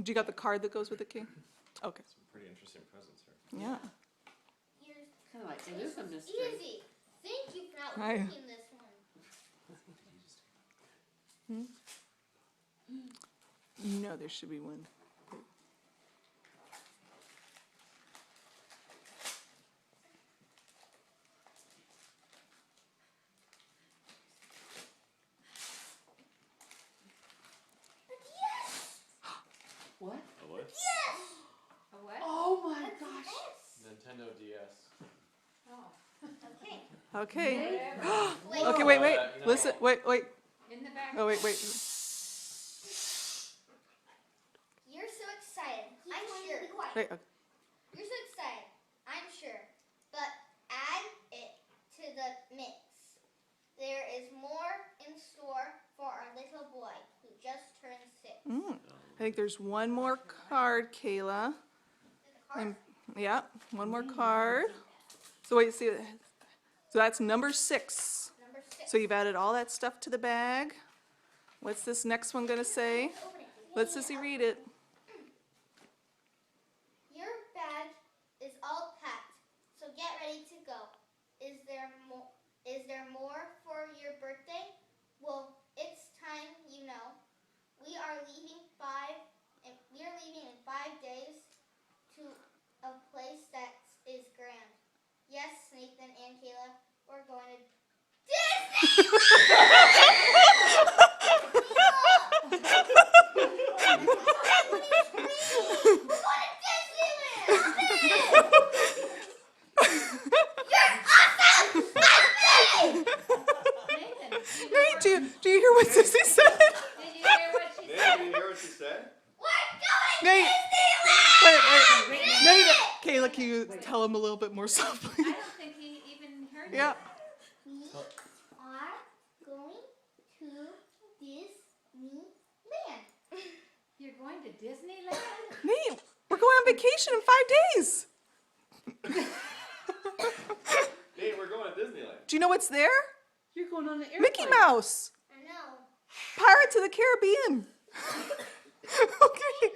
Do you got the card that goes with the key? Okay. Some pretty interesting presents here. Yeah. Kind of like it is a mystery. Easy. Thank you for not Hi. working this one. No, there should be one. What? A what? A what? Oh my gosh. Nintendo DS. Oh. Okay. Okay. Wait. Okay, wait. No. Listen, wait. In the back. Oh, wait. You're so excited. I'm sure. Wait, okay. You're so excited. I'm sure. But add it to the mix. There is more in store for our little boy who just turned 6. I think there's one more card, Kayla. The card? Yeah, one more card. So wait, see, so that's number 6. Number 6. So you've added all that stuff to the bag. What's this next one gonna say? Open it. Let Sissy read it. Your bag is all packed, so get ready to go. Is there more for your birthday? Well, it's time, you know. We are leaving in 5 days to a place that is grand. Yes, Nathan and Kayla, we're going to Disney! We're going to Disneyland! You're awesome! I'm big! Nathan, Nate, do you hear what Sissy said? did you hear what she Nate, said? did you hear what she said? We're going Nate, Disneyland! wait. Nate, Kayla, can you tell him a little bit more softly? I don't think he even heard Yeah. you. We are going to Disneyland. You're going to Disneyland? Nate, we're going on vacation in 5 days. Nate, we're going to Disneyland. Do you know what's there? You're going on an airplane. Mickey Mouse. I know. Pirates of the Caribbean. Okay.